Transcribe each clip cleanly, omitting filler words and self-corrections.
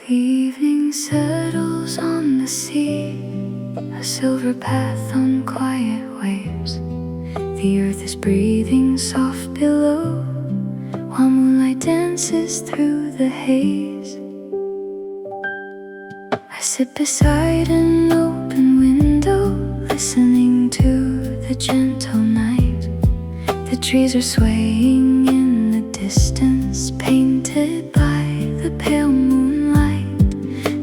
The evening settles on the sea, a silver path on quiet waves. The earth is breathing soft below, while moonlight dances through the haze. I sit beside an open window, listening to the gentle night. The trees are swaying in the distance, painted by the pale moonlight.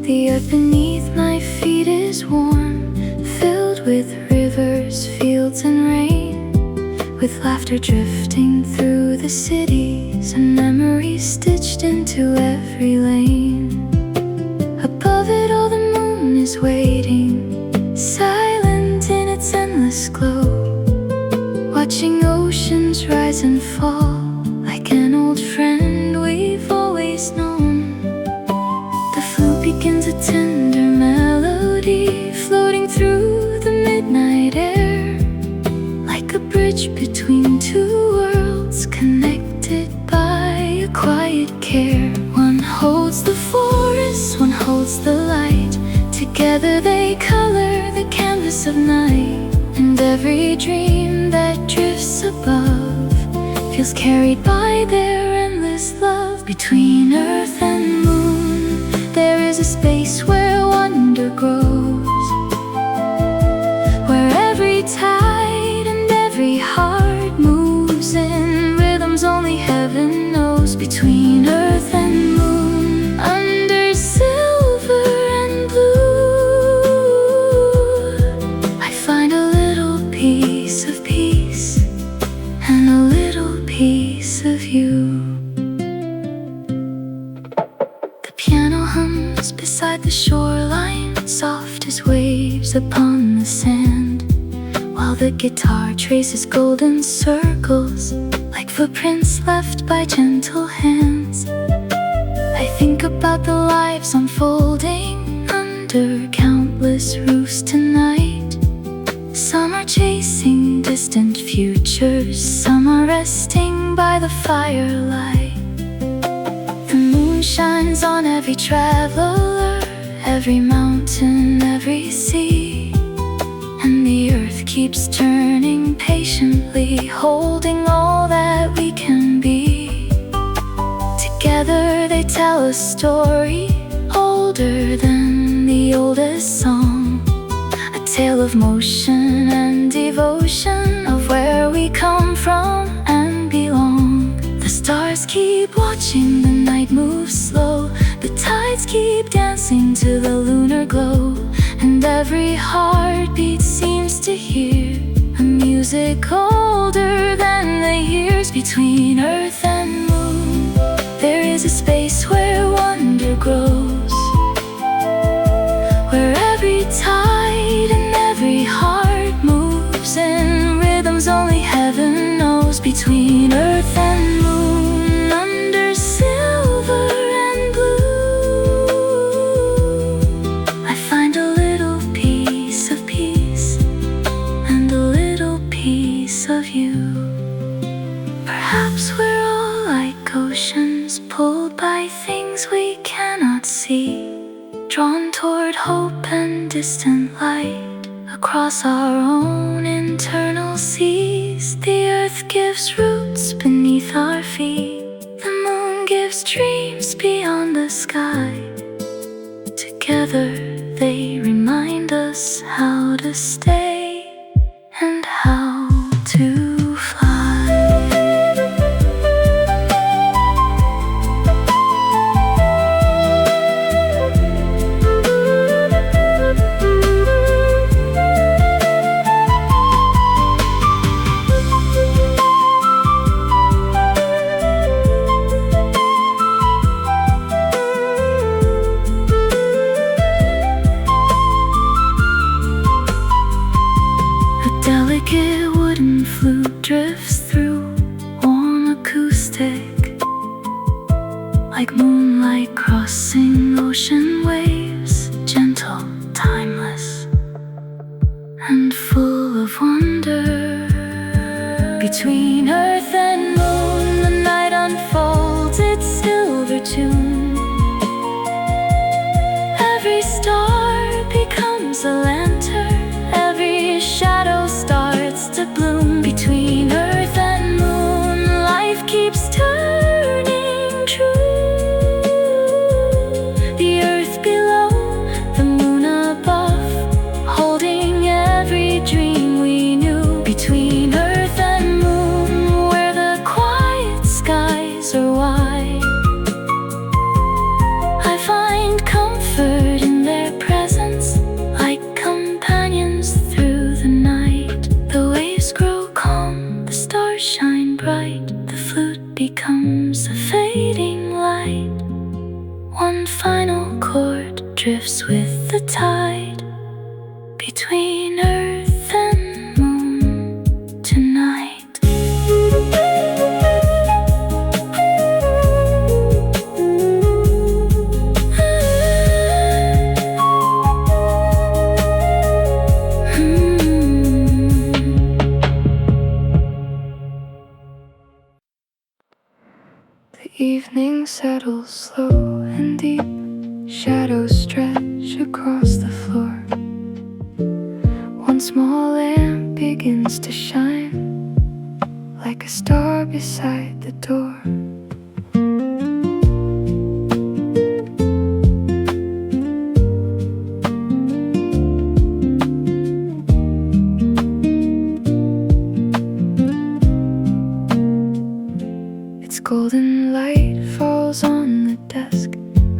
The earth beneath my feet is warm, filled with rivers, fields and rain, with laughter drifting through the cities and memories stitched into every lane. Above it all the moon is waiting, silent in its endless glow, watching oceans rise and fall like an old friend we've always known. The flute begins a tender melody, floating through the midnight air, like a bridge between two worlds, connected by a quiet care. One holds the forest, one holds the light. Together they color the canvas of night, and every dream that drifts above feels carried by their endless love. Between earth and moon, there is a space where wonder grows, where every tide and every heart moves in rhythms only heaven knows. Between earth and moon, under silver and blue, I find a little piece of peace and a little piece of you. The piano hums beside the shoreline, soft as waves upon the sand, while the guitar traces golden circles like footprints left by gentle hands. I think about the lives unfolding under countless roofs tonight. Some are chasing distant futures, some are resting by the firelight. The moon shines on every traveler, every mountain, every sea, and the earth keeps turning patiently, holding all that we can be. Together they tell a story older than the oldest song, a tale of motion and devotion, of where we come from and belong. The stars keep watching, the night moves slow, the tides keep dancing to the lunar glow, and every heartbeat seems to hear a music older than the years. Between earth and moon, there is a space where wonder grows, where every tide and every heart moves in rhythms only heaven knows. Between earth and moon, under silver and blue, I find a little piece of peace and a little piece of you. Perhaps we're all like oceans, pulled by things we cannot see, drawn toward hope and distant light across our own internal seas. The earth gives roots beneath our feet, the moon gives dreams beyond the sky. Together they remind us how to stay and how to fly. Delicate wooden flute drifts through, warm acoustic, like moonlight crossing ocean waves, gentle, timeless, and full of wonder. Between earth and moon, the night unfolds its silver tune, light. I find comfort in their presence, like companions through the night. The waves grow calm, the stars shine bright, the flute becomes a fading light. One final chord drifts with the tide, between earth and moon tonight. The evening settles slow and deep, shadows stretch across the floor. One small lamp begins to shine, like a star beside the door. Its golden light falls on the desk,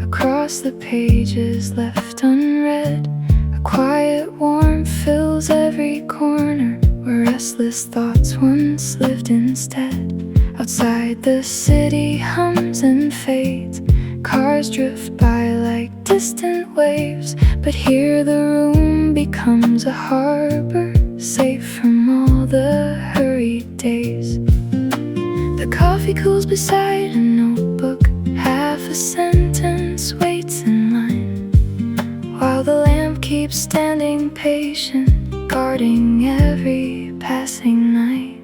across the pages left unread. A quiet warmth fills every corner, where restless thoughts once lived instead. Outside, the city hums and fades, cars drift by like distant waves. But here the room becomes a harbor, safe from all the hurried days. The coffee cools beside a notebook, half a sentence waits in line, while the lamp keeps standing patient, guarding every passing night.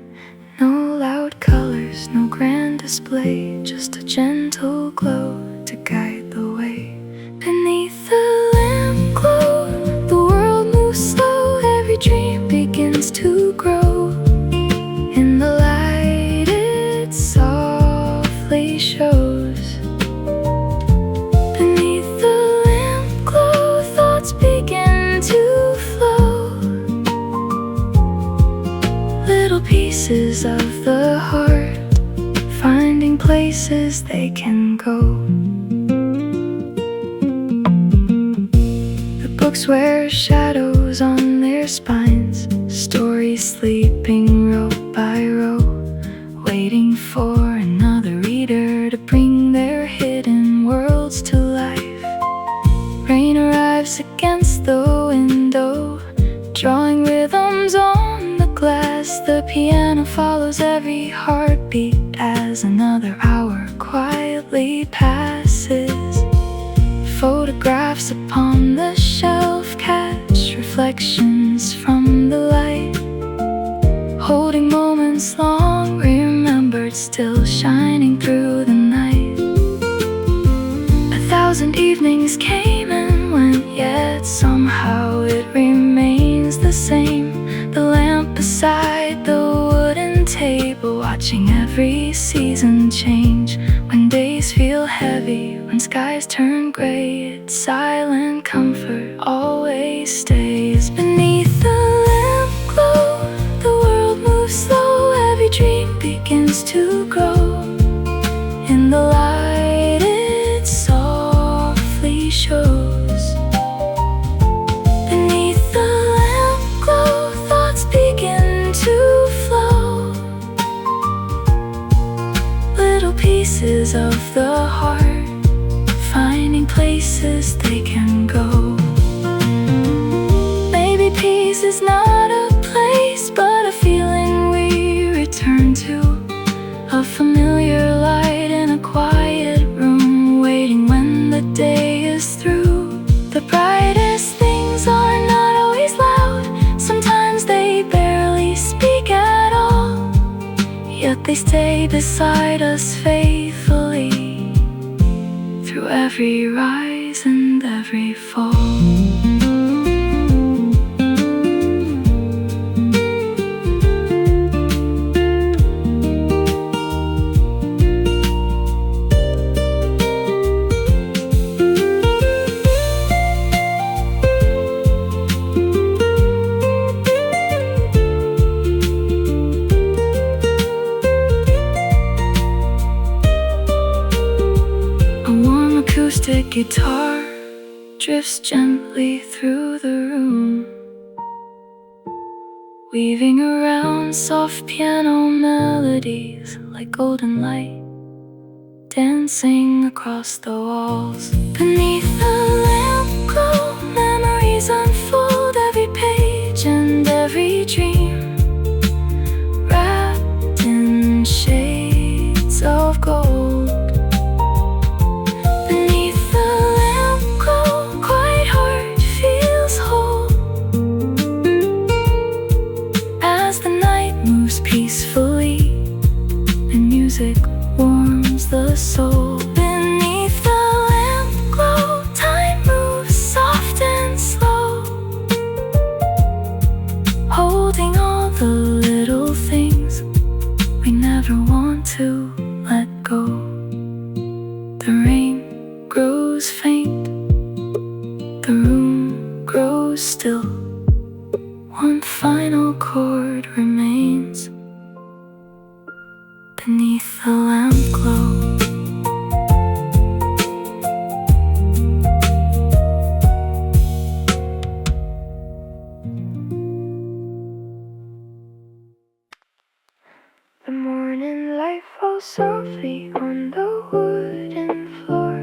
No loud colors, no grand display, just a gentle glow to guide the way. Beneath the lamp glow, the world moves slow, every dream begins to grow. In the light it softly shows. Beneath the lamp glow, thoughts begin to flow. Little pieces of the heart, finding places they can go. The books wear shadows on their spines, stories sleeping row by row, waiting for another reader to bring their hidden worlds to life. Rain arrives against the window, drawing rhythms on the glass. The piano follows every heartbeat as another hour quietly passes. Photographs upon the shelf catch reflections from the light, holding moments long remembered, still shining through the night. 1,000 evenings came and went, yet somehow it remains the same. The lamp beside the wooden table, watching every season change. When days feel heavy, when skies turn gray, its silent comfort always stays. Beneath the lamp glow, the world moves slow, every dream begins to grow. In the light it softly shows. Beneath the lamp glow, thoughts begin to flow. Little pieces of the heart, finding places they can go. Maybe peace is not a place, but a feeling we return to. A familiar light in a quiet room, waiting when the day is through. The brightest things are not always loud, sometimes they barely speak at all, yet they stay beside us faithfully, through every rise and every fall. acoustic guitar drifts gently through the room, weaving around soft piano melodies like golden light, dancing across the walls. Beneath the lamp glow, memories unfold, every page and every dream wrapped in shades of gold. Beneath the lamp glow, quiet heart feels whole as the night moves peacefully and music warms the soul. Beneath the lamp glow, time moves soft and slow, holding all the little things we never want to let go. The rain grows faint, the room grows still, one final chord remains beneath the lamp glow. The morning light falls softly on the wooden floor,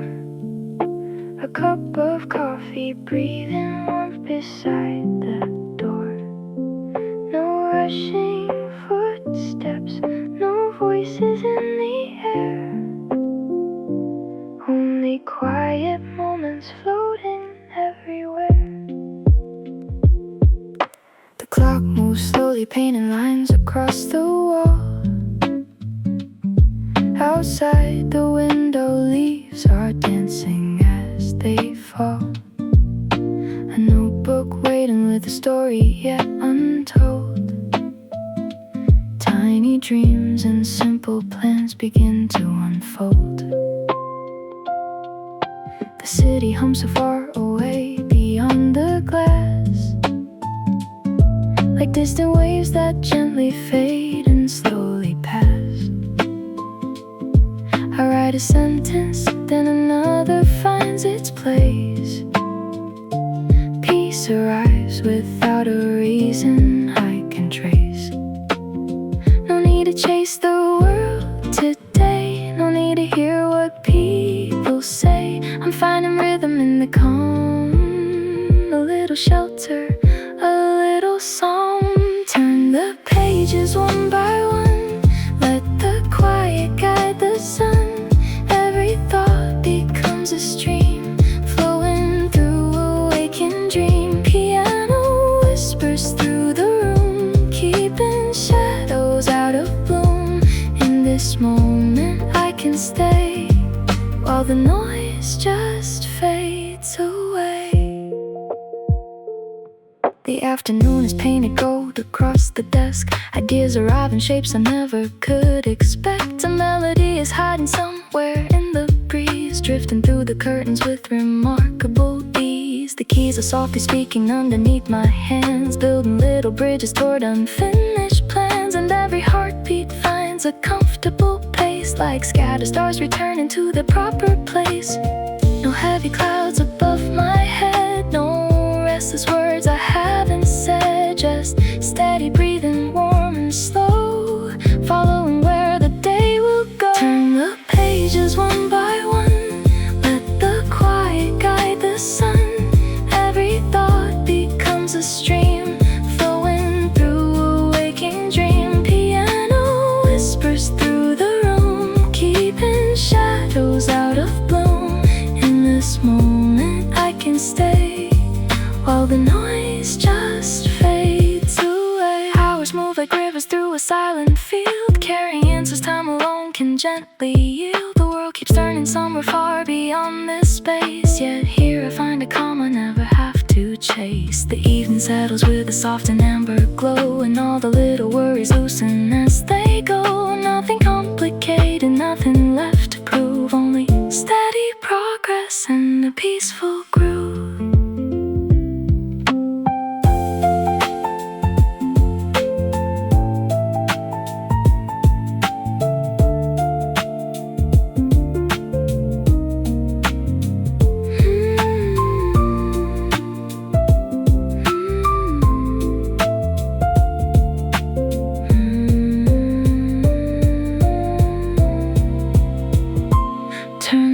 a cup of coffee breathing warmth beside the door. No rushing footsteps, no voices in the air, only quiet moments floating everywhere. The clock moves slowly, painting lines across the wall. Outside the window, leaves are dancing as they fall. A notebook waiting with a story yet untold. Tiny dreams and simple plans begin to unfold. The city hums so far away beyond the glass, like distant waves that gently fade and slowly pass. I write a sentence, then another finds its place. Peace arrives without a reason I can trace. No need to chase the world today, no need to hear what people say. I'm finding rhythm in the calm, a little shelter, a little song. Turn the pages one by one, let the quiet guide the sun. Every thought becomes a stream, flowing through a waking dream. Piano whispers through the room, keeping shadows out of bloom. In this moment I can stay, while the noise just fades away. The afternoon is painted gold across the desk. Ideas arrive in shapes I never could expect. A melody is hiding somewhere in the breeze, drifting through the curtains with remarkable ease. The keys are softly speaking underneath my hands, building little bridges toward unfinished plans. And every heartbeat finds a comfortable pace, like scattered stars returning to their proper place. No heavy clouds above my head, no restless words I haven't said, just steady breathing, warm and slow, following where the day will go. Turn the pages one by one, let the quiet guide the sun. Every thought becomes a stream, flowing through a waking dream. Piano whispers through the room, keeping shadows out of bloom. In this moment I can stay, while the noise just fades away. Hours move like rivers through a silent field, carrying answers time alone can gently yield. The world keeps turning somewhere far beyond this space, yet here I find a calm I never have to chase. The evening settles with a soft and amber glow, and all the little worries loosen as they go. Nothing complicated, nothing left to prove, only steady progress and a peaceful groove.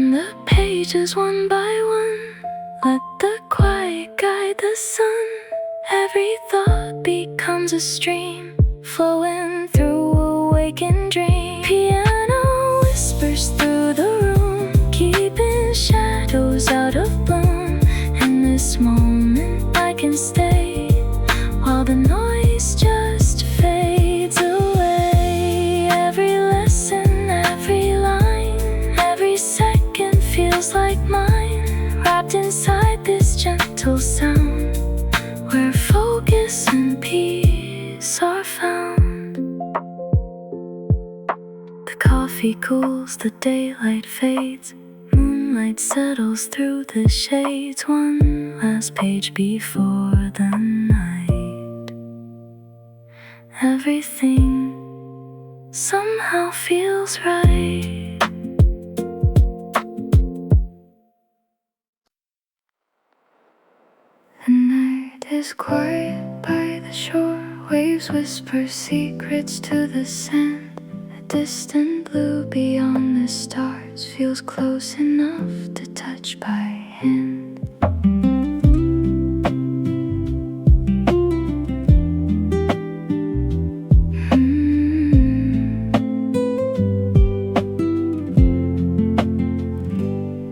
turn the pages one by one. Let the quiet guide the sun. Every thought becomes a stream, flowing through a waking dream. Piano whispers through the room, keeping shadows out of bloom. In this moment I can stay, while the noise just fades away. Every lesson, every line, every second feels like mine, wrapped inside this gentle sound, where focus and peace are found. The coffee cools, the daylight fades, moonlight settles through the shades. One last page before the night. Everything somehow feels right. The night is quiet by the shore. Waves whisper secrets to the sand. A distant blue beyond the stars feels close enough to touch by hand.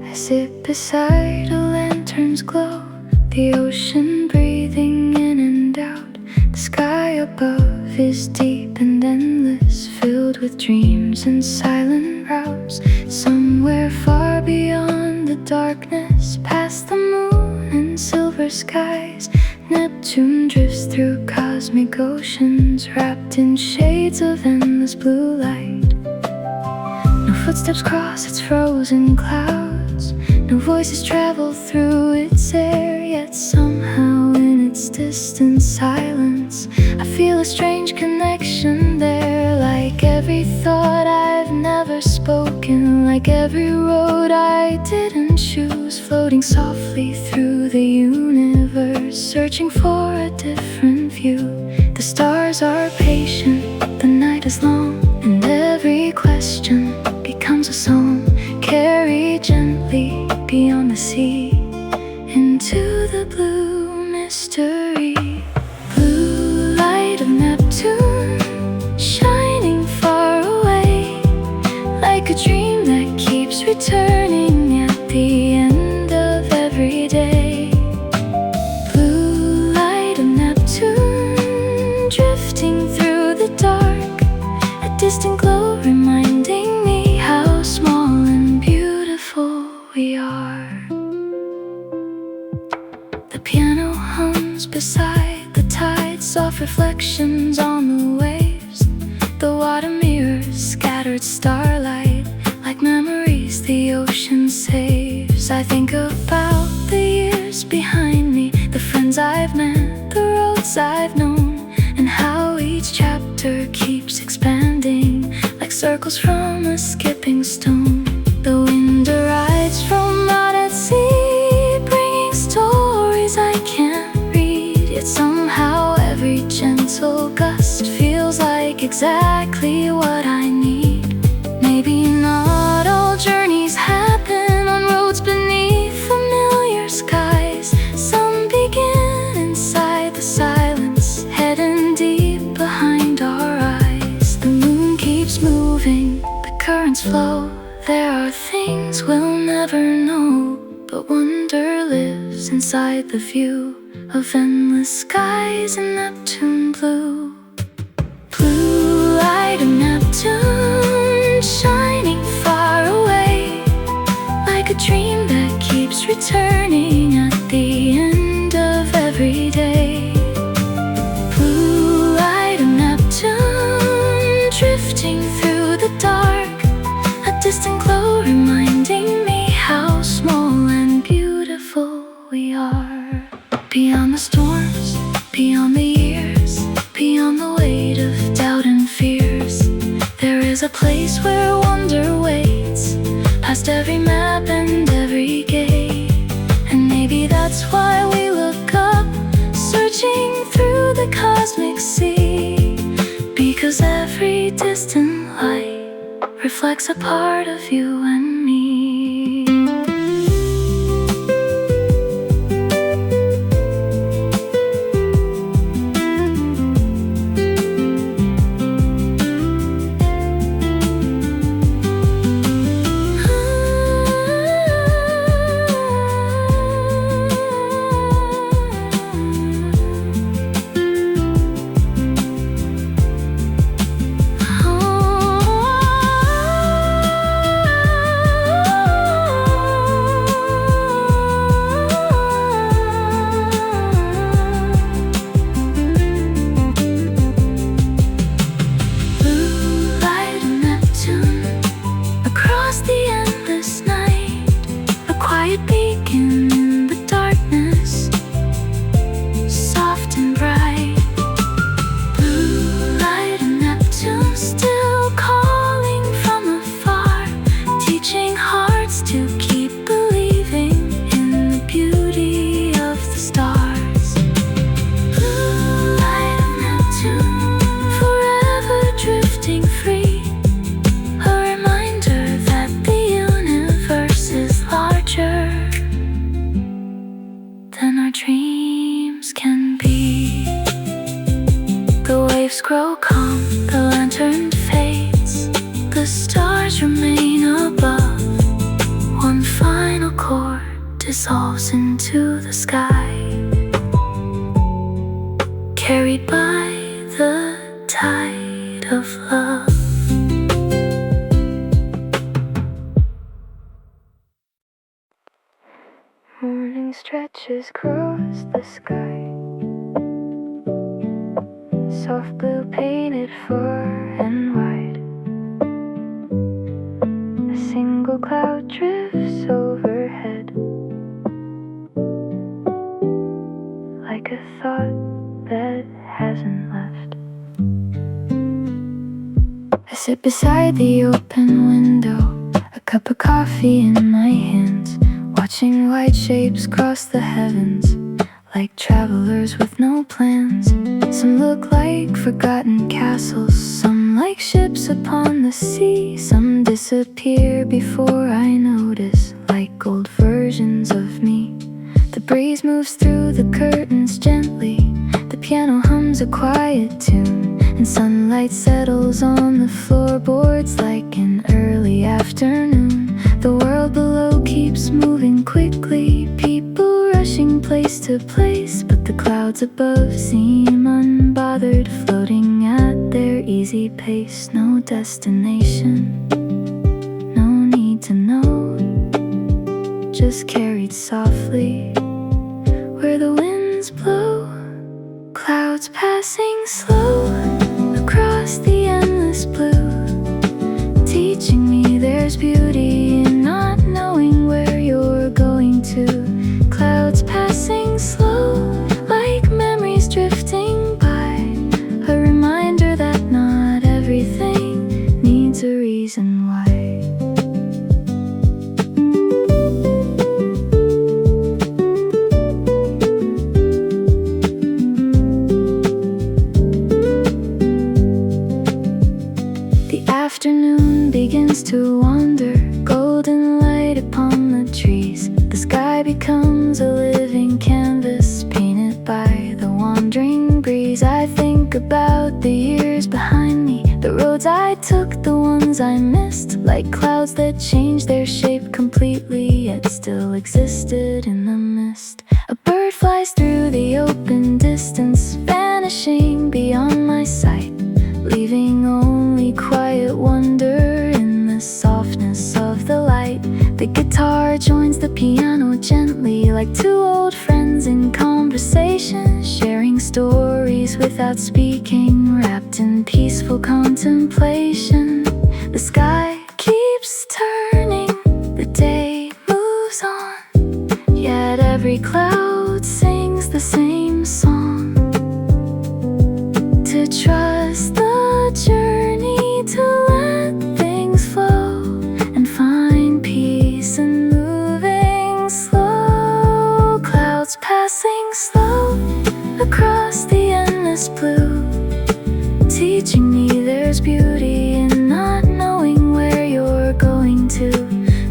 I sit beside a lantern's glow, the ocean breathing in and out. The sky above is deep and endless, filled with dreams and silent routes. Somewhere far beyond the darkness, past the moon and silver skies, Neptune drifts through cosmic oceans, wrapped in shades of endless blue light. No footsteps cross its frozen clouds, no voices travel through its air, yet somehow in its distant silence I feel a strange connection there. Like every thought I've never spoken, like every road I didn't choose, floating softly through the universe, searching for a different view. The stars are patient, the night is long, and every question becomes a song, carried gently beyond the sea, into the blue mystery. Blue light of Neptune, shining far away, like a dream that keeps returning at the end of every day. Blue light of Neptune, drifting through the dark, a distant glow reminding me how small and beautiful we are. The piano hums beside the tide, soft reflections on the waves. The water mirrors scattered starlight, like memories the ocean saves. I think about the years behind me, the friends I've met, the roads I've known, and how each chapter keeps expanding, like circles from a skipping stone. The wind arrives from out at sea, bringing stories I can't read, yet somehow every gentle gust feels like exactly what I need. Maybe not all journeys happen on roads beneath familiar skies. Some begin inside the silence, hidden deep behind our eyes. The moon keeps moving, the currents flow. There are things we'll never know, but wonder lives inside the view of endless skies and Neptune blue. Blue light of Neptune, shining far away, like a dream that keeps returning at the end of every day. Blue light of Neptune, drifting through the dark, a distant glow reminding me how small and beautiful we are. Beyond the storms, beyond the years, beyond the weight of doubt and fears, there is a place where wonder waits, past every map and every gate. And maybe that's why we look up, searching through the cosmic sea, because every distant light reflects a part of you and me. dissolves into the sky, carried by the tide of love. Morning stretches across the sky, soft blue painted far and wide. A single cloud drifts overhead, like a thought that hasn't left. I sit beside the open window, a cup of coffee in my hands, watching white shapes cross the heavens, like travelers with no plans. Some look like forgotten castles, some like ships upon the sea. Some disappear before I notice, like old versions of me. The breeze moves through the curtains gently, the piano hums a quiet tune, and sunlight settles on the floorboards like an early afternoon. The world below keeps moving quickly, people rushing place to place, but the clouds above seem unbothered, floating at their easy pace. No destination, no need to know, just carried softly where the winds blow. Clouds passing slow across the endless blue, teaching me there's beauty in not knowing where you're going to. Clouds passing slow, like memories drifting by, a reminder that not everything needs a reason why. The afternoon begins to wander, golden light upon the trees. The sky becomes a living canvas, painted by the wandering breeze. I think about the years behind me, the roads I took, the ones I missed, like clouds that changed their shape completely, yet still existed in the mist. A bird flies through the open distance, vanishing beyond my sight, leaving only quiet wonder in the softness of the light. The guitar joins the piano gently, like two old friends in conversation, sharing stories without speaking, wrapped in peaceful contemplation. The sky keeps turning, the day moves on, yet every cloud sings the same song. To trust the journey, to let things flow, and find peace in moving slow. Clouds passing slow across the endless blue, teaching me there's beauty in not knowing where you're going to.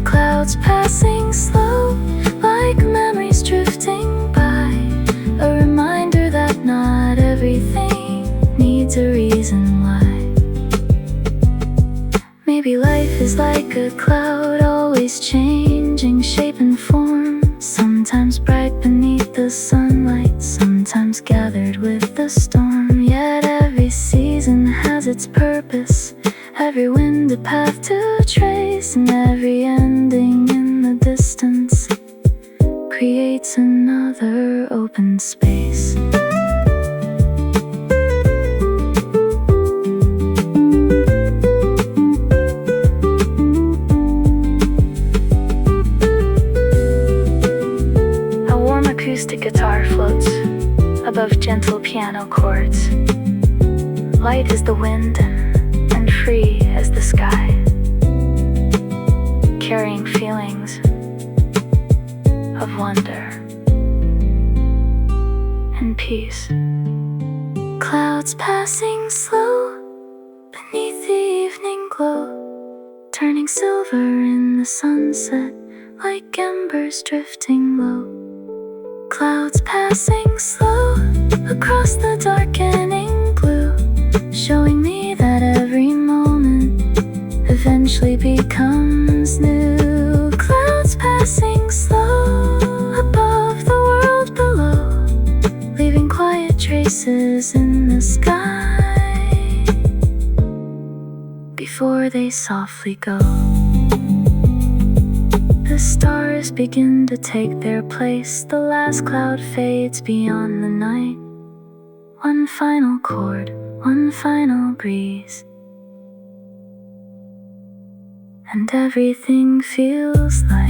Clouds passing slow, like memories drifting by, a reminder that not everything needs a reason why. Maybe life is like a cloud, always changing shape and form, sometimes bright beneath the sunlight, sometimes gathered with the storm. Yet every season has its purpose, every wind a path to trace, and every ending in the distance creates another open space. Acoustic guitar floats above gentle piano chords, light as the wind and free as the sky, carrying feelings of wonder and peace. Clouds passing slow beneath the evening glow, turning silver in the sunset, like embers drifting low. Clouds passing slow across the darkening blue, showing me that every moment eventually becomes new. Clouds passing slow. before they softly go. The stars begin to take their place, the last cloud fades beyond the night. One final chord, one final breeze, and everything feels like